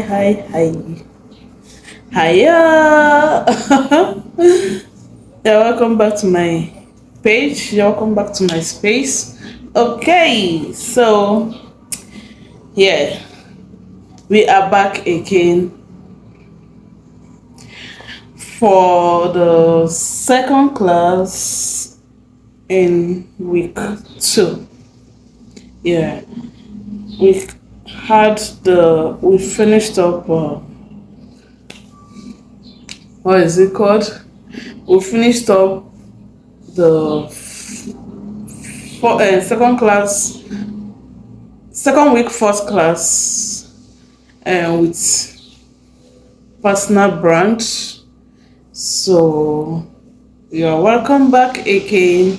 Hi. Hiya. Yeah, welcome back to my page. You're welcome back to my space. Okay, so yeah, we are back again for the second class in week 2. Yeah, we we finished up. What is it called? We finished up the second class, second week, first class, with personal brand. So you're welcome back again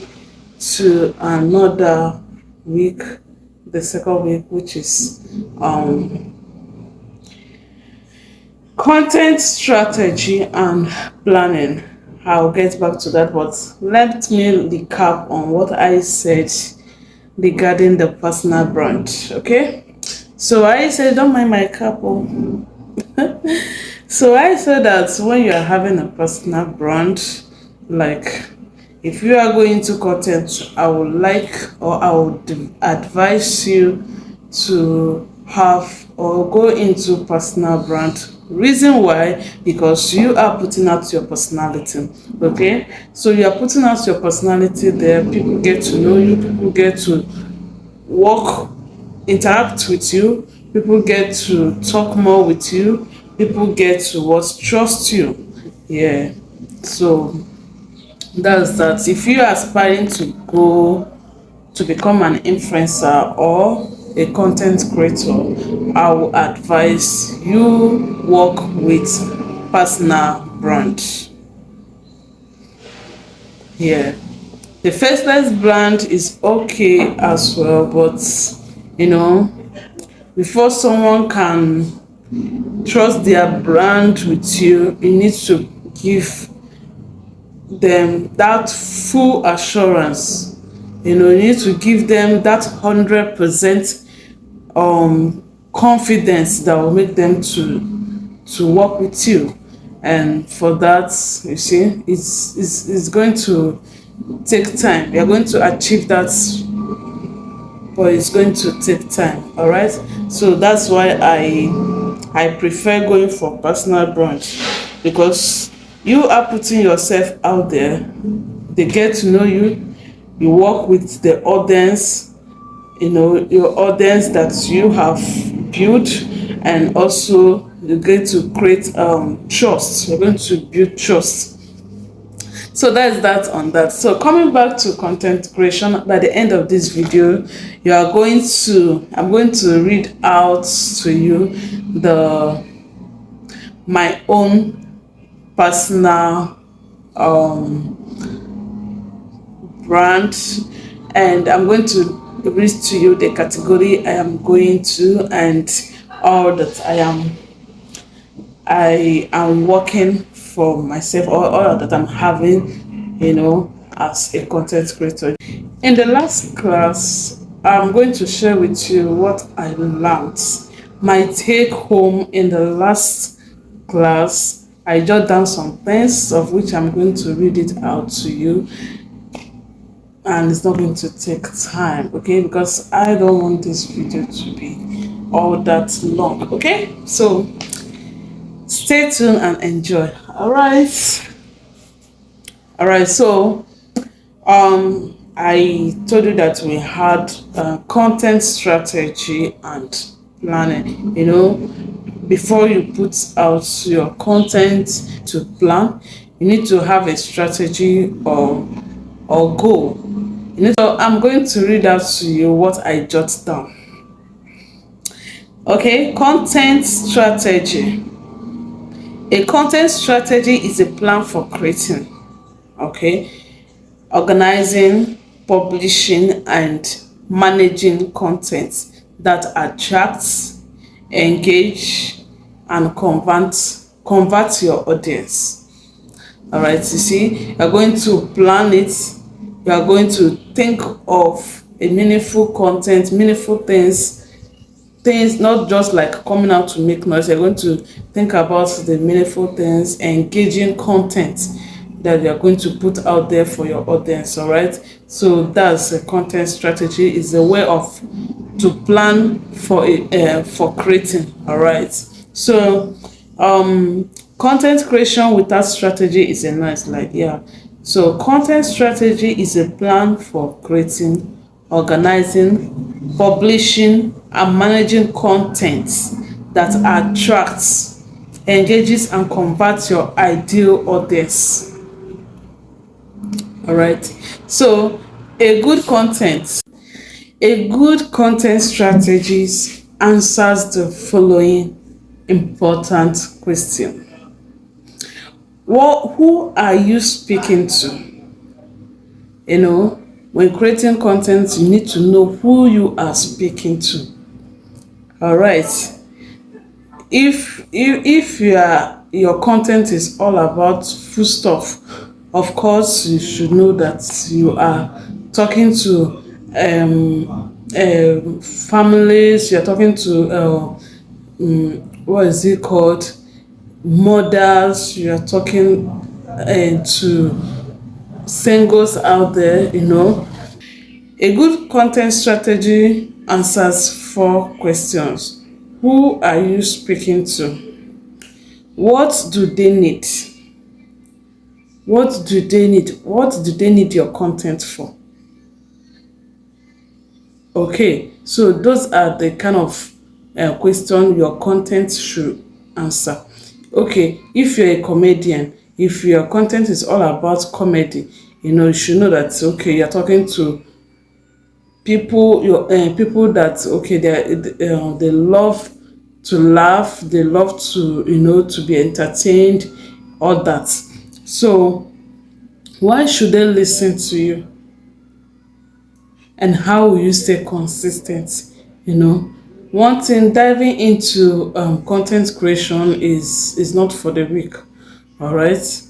to another week, the second week, which is content strategy and planning. I'll get back to that, but let me recap on what I said regarding the personal brand. Okay, so I said, don't mind my couple. So I said that when you are having a personal brand, like if you are going to content, I would advise you to have or go into personal brand. Reason why? Because you are putting out your personality. Okay, so you are putting out your personality there. People get to know you. People get to work, interact with you. People get to talk more with you. People get to trust you. Yeah, so that's that. If you are aspiring to go to become an influencer or a content creator, I will advise you work with personal brand. Yeah, the faceless brand is okay as well, but you know, before someone can trust their brand with you, you need to give them that full assurance. You need to give them that 100% confidence that will make them to work with you. And for that, you see, it's going to take time. You're going to achieve that, but it's going to take time. All right, so that's why I prefer going for personal brand, because you are putting yourself out there. They get to know you. You work with the audience, your audience that you have built, and also you get to create trust. You're going to build trust. So that's that on that. So coming back to content creation, by the end of this video, I'm going to read out to you my own personal brand, and I'm going to read to you the category I am going to and all that I am working for myself, or all that I'm having, as a content creator. In the last class, I'm going to share with you what I learned. My take home in the last class, I jot down some things of which I'm going to read it out to you, and it's not going to take time, okay, because I don't want this video to be all that long. Okay, so stay tuned and enjoy. All right, so I told you that we had content strategy and planning. Before you put out your content to plan, you need to have a strategy or goal. So I'm going to read out to you what I jot down. Okay, content strategy. A content strategy is a plan for creating, organizing, publishing, and managing content that attracts, engage, and convert your audience. All right, you see, you're going to plan it. You are going to think of a meaningful content, meaningful things things, not just like coming out to make noise. You're going to think about the meaningful things, engaging content that you're going to put out there for your audience. All right, so that's a content strategy, is a way of to plan for creating. All right, so content creation without strategy is a noise, like, yeah. So content strategy is a plan for creating, organizing, publishing, and managing content that attracts, engages, and converts your ideal audience. All right, so a good content strategies answers the following important question: who are you speaking to? When creating content, you need to know who you are speaking to. All right, if your content is all about food stuff, of course you should know that you are talking to families. You're talking to what is it called, mothers. You're talking to singles out there. A good content strategy answers 4 questions. Who are you speaking to? What do they need? What do they need? What do they need your content for? Okay, so those are the kind of question your content should answer. Okay, if you're a comedian, if your content is all about comedy, you should know that, okay, you're talking to people, people that, okay, they love to laugh, they love to, to be entertained, all that. So why should they listen to you? And how will you stay consistent? One thing, diving into content creation is not for the weak. All right,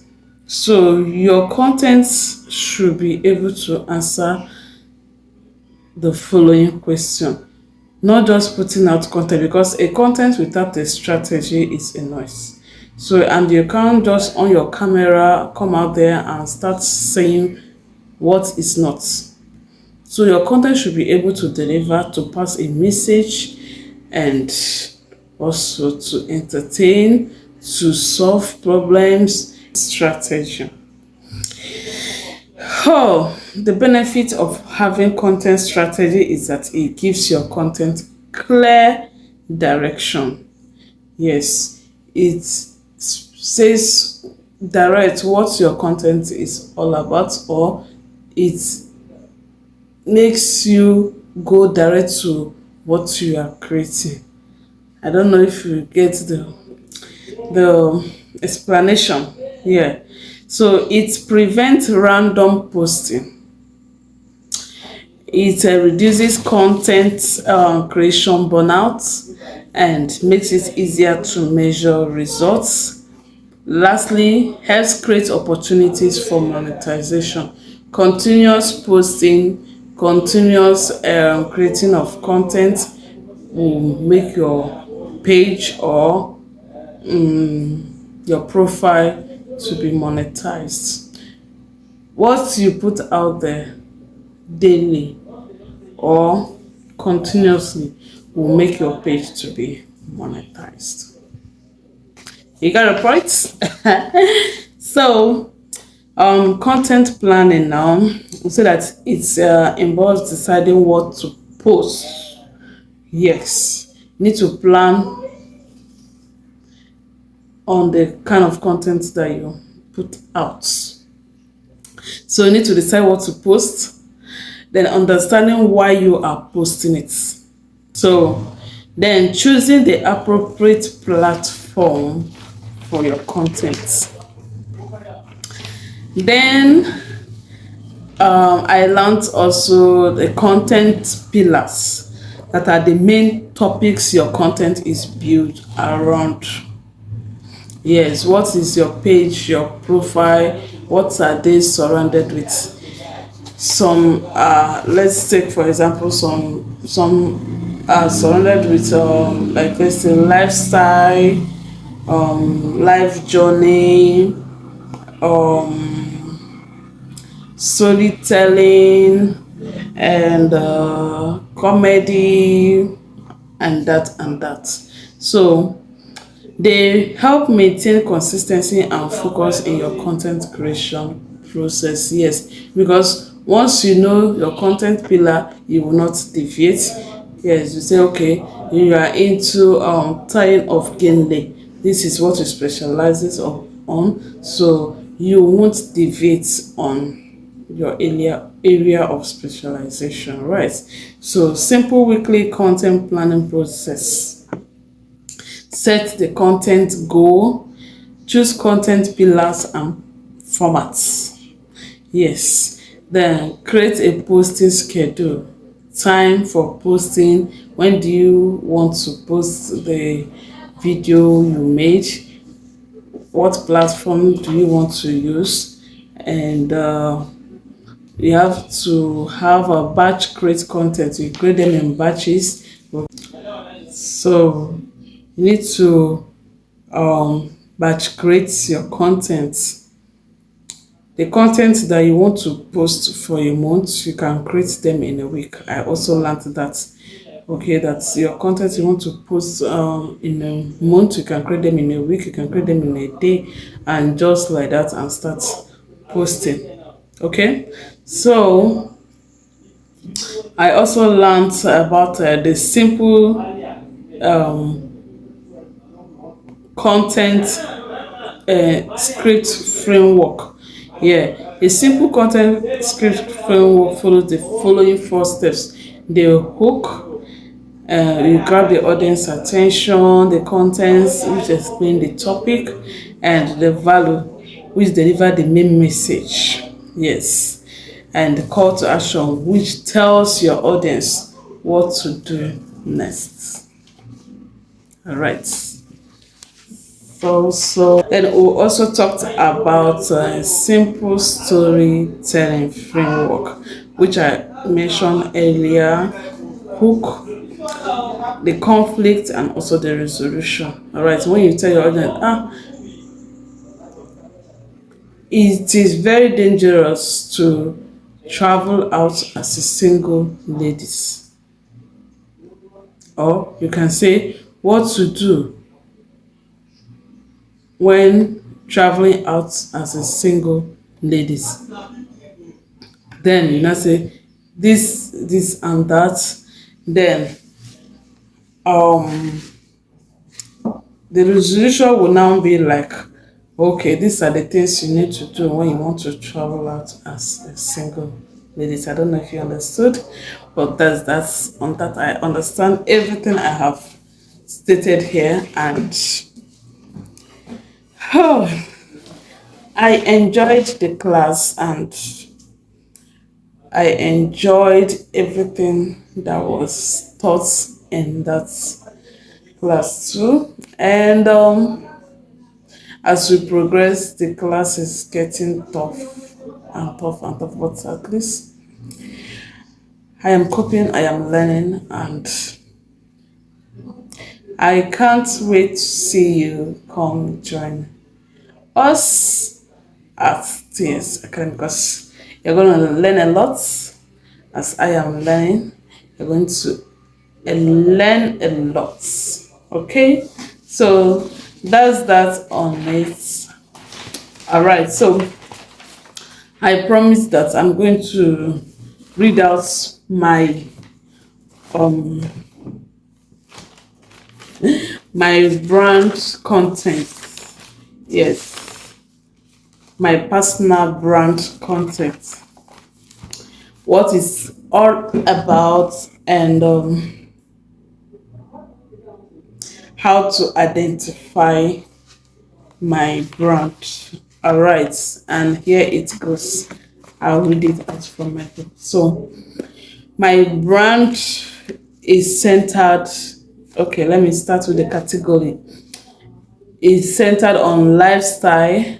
so your content should be able to answer the following question, not just putting out content, because a content without a strategy is a noise. So, and you can't just on your camera come out there and start saying what is not. So your content should be able to deliver, to pass a message, and also to entertain, to solve problems. Strategy. The benefit of having content strategy is that it gives your content clear direction. Yes, it says direct what your content is all about, or it makes you go direct to what you are creating. I don't know if you get the explanation here. So it prevents random posting. It reduces content creation burnout and makes it easier to measure results. Lastly, helps create opportunities for monetization. Continuous posting, continuous creating of content will make your page or your profile to be monetized. What you put out there daily or continuously will make your page to be monetized. You got a point? So content planning now, we say that it involves deciding what to post. Yes, you need to plan on the kind of content that you put out. So you need to decide what to post, then understanding why you are posting it. So then choosing the appropriate platform for your content. Then I learned also the content pillars, that are the main topics your content is built around. Yes, what is your page, your profile, what are they surrounded with? Some let's take for example some are surrounded with like let's say lifestyle, life journey, um storytelling, and comedy, and that. So they help maintain consistency and focus in your content creation process. Yes, because once you know your content pillar, you will not deviate. Yes, you say, okay, you are into tying of gameplay. This is what you specializes on, so you won't deviate on your area of specialization, right? So simple weekly content planning process: set the content goal, choose content pillars and formats. Yes, then create a posting schedule, time for posting. When do you want to post the video you made? What platform do you want to use? And you have to have a batch create content. You create them in batches. So you need to batch create your content. The content that you want to post for a month, you can create them in a week. I also learned that. Okay, that's your content you want to post in a month, you can create them in a week, you can create them in a day, and just like that, and start posting. Okay, so I also learned about the simple content script framework. Yeah, a simple content script framework follows the following four steps: the hook, you grab the audience attention; the contents, which explain the topic; and the value, which deliver the main message. Yes, and the call to action, which tells your audience what to do next. All right. So then we also talked about simple storytelling framework, which I mentioned earlier: hook, the conflict, and also the resolution. All right, when you tell your audience, it is very dangerous to travel out as a single ladies, or you can say what to do when traveling out as a single ladies. Then you now say this and that. Then um the resolution will now be like, okay, these are the things you need to do when you want to travel out as a single ladies. I don't know if you understood, but that's on that. I understand everything I have stated here, and oh, I enjoyed the class, and I enjoyed everything that was taught in that class too. And as we progress, the class is getting tough and tough and tough, but at least I am coping, I am learning, and I can't wait to see you come join us at TS Academy, because you're going to learn a lot as I am learning. You're going to learn a lot. Okay, so that's that on it. All right, so I promise that I'm going to read out um my brand content. Yes, my personal brand content, what it's all about, and how to identify my brand. All right, and here it goes. I'll read it out from my book. So my brand is centered. Okay, let me start with the category. It's centered on lifestyle,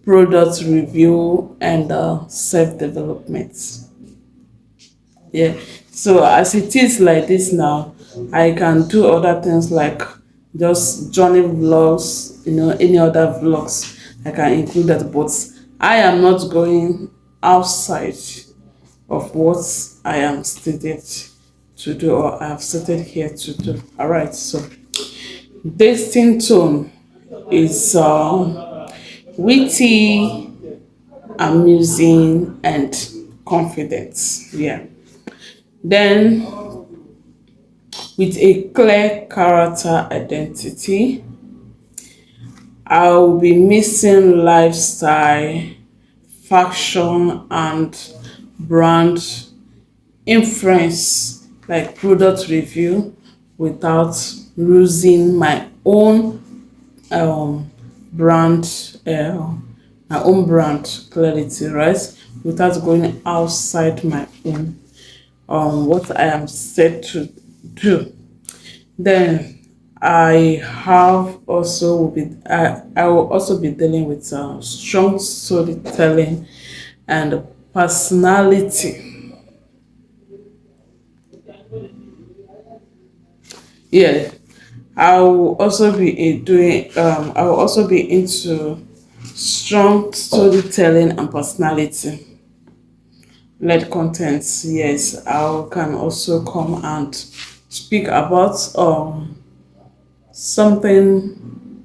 product review, and self-development. Yeah, so as it is like this now, I can do other things like just journey vlogs, any other vlogs. I can include that, but I am not going outside of what I am stated to do or I have stated here to do. All right, so this thing tone is witty, amusing, and confident. Yeah. Then with a clear character identity, I'll be missing lifestyle, fashion, and brand influence like product review without losing um brand my own brand clarity, right? Without going outside my own what I am set to do. Then I will also be dealing with strong storytelling and personality. Yeah, I will also be into strong storytelling and personality led contents. Yes, I can also come and speak about something,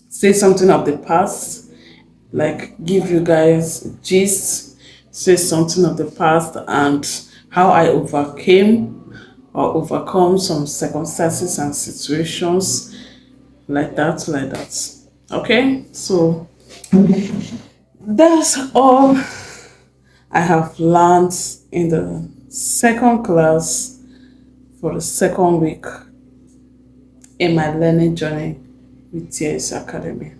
say something of the past, like give you guys gist, say something of the past and how I overcame or overcome some circumstances and situations like that. Okay, so that's all I have learned in the second class for the second week in my learning journey with TS Academy.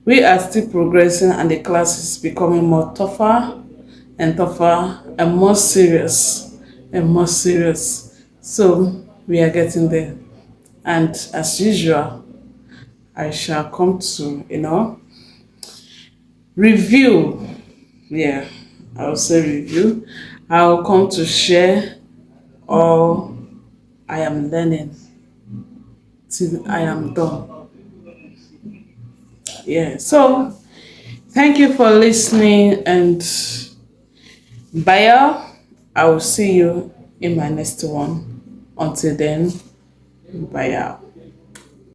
We are still progressing and the class is becoming more tougher and tougher and more serious and more serious. So we are getting there. And as usual, I shall come to, review. Yeah, I'll say review. I'll come to share all I am learning till I am done. Yeah, so thank you for listening and bye. I will see you in my next one. Until then, bye.